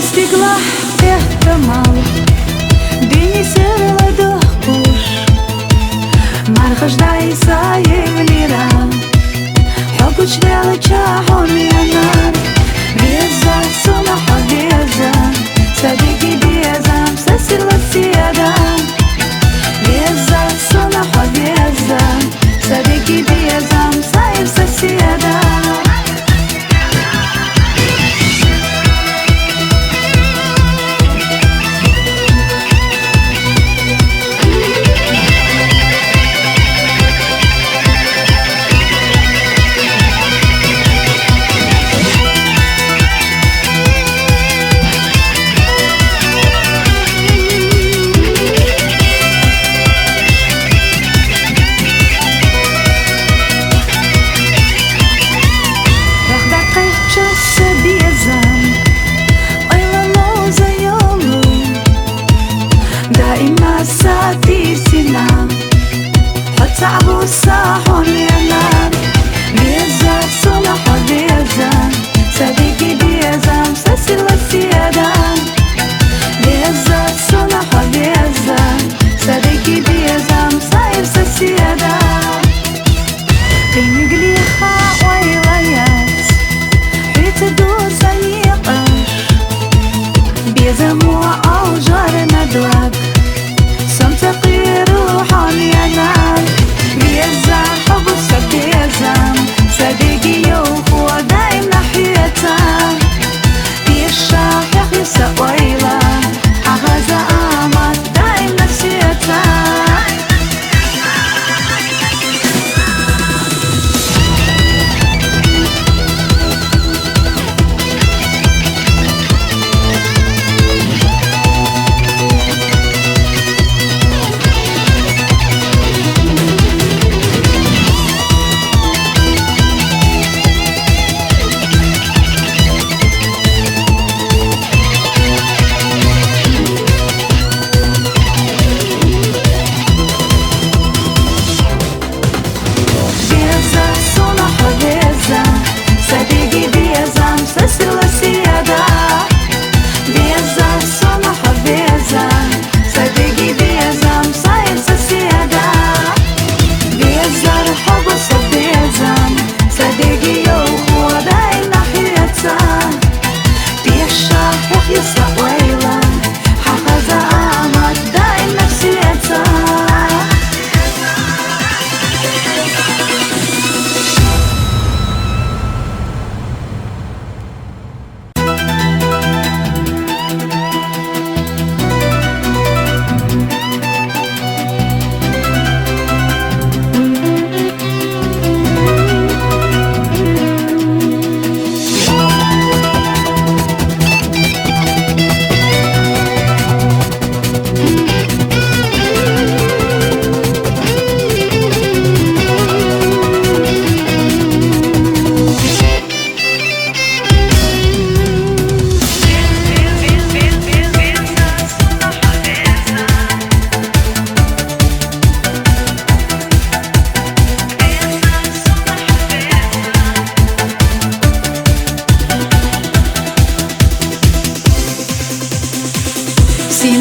настигла ehtimal Beni sırladı kuş Marhajdaysa evlira Hukuç velça hulyanar Veza sunaha veza Sadiki bezam sasirla siyada Veza sunaha veza Sadiki bezam sayırsa siyada تعبوا الصاحون ينام Веза сунаха Веза Садики Веза مسلسل السيادة Веза сунаха Веза Садики Веза مسايرس السيادة قيم قليخة ويلايات حيت دوس نيقش Веза مو أوجار ندوك سمتقي روحان ينام Веза حبسة Веза صديقي يوفو دايم ناحيتها يشاح يخلص ويلا حغزة آمات دايم نسيتها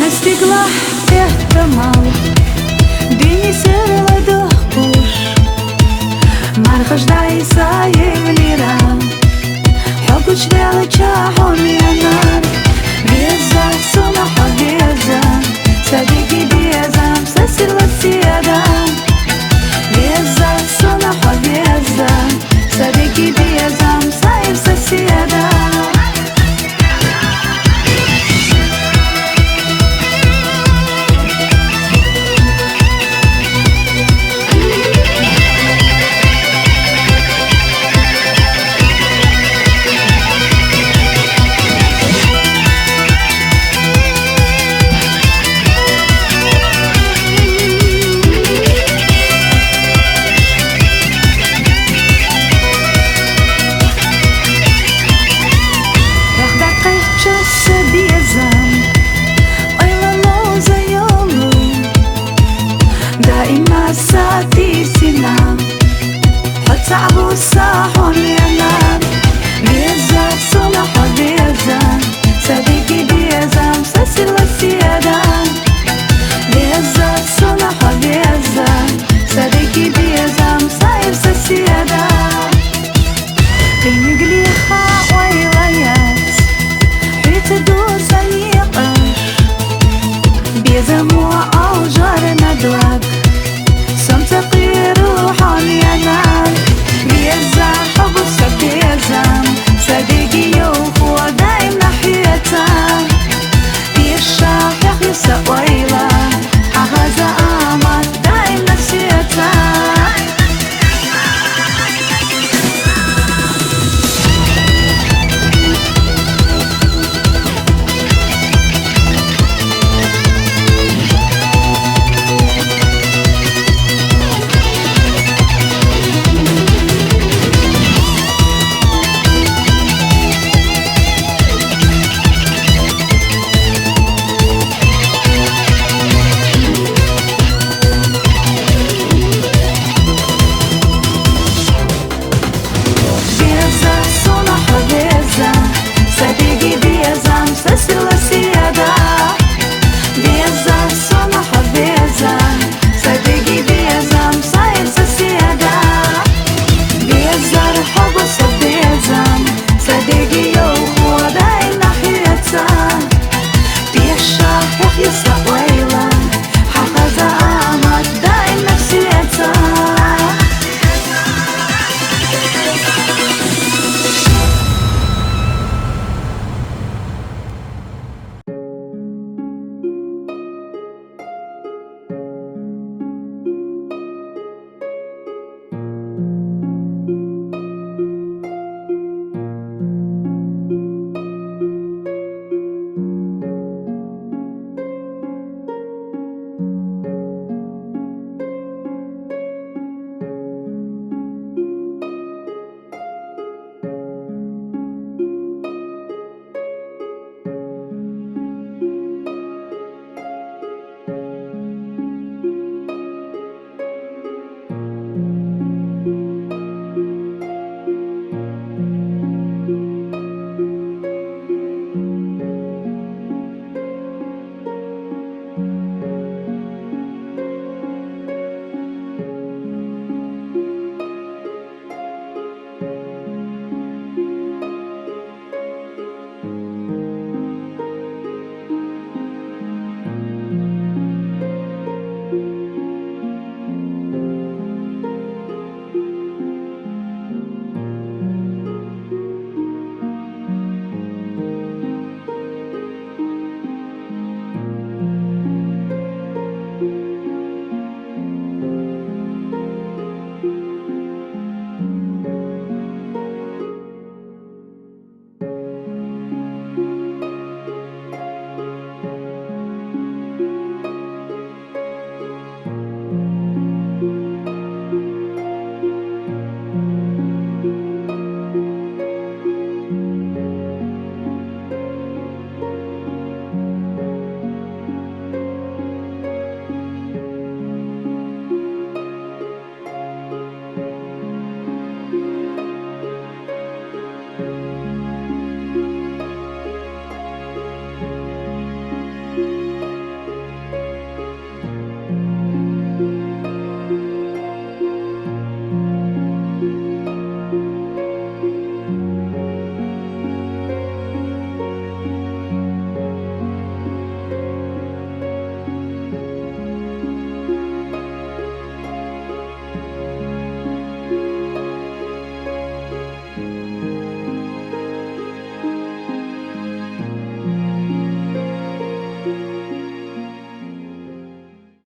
настигла ehtimal Beni sırladı kuş Marhajdaysa evlira Hukuç velça hulyanar Veza sunaha Veza Sadiki Veza مسلسل السيادة Veza sunaha Veza Sadiki Veza مسايرس السيادة قليخة ويليات حيت دوس نيقة بيزموا أو جارنا دواب سمتقي روحاني أنا بيزا حب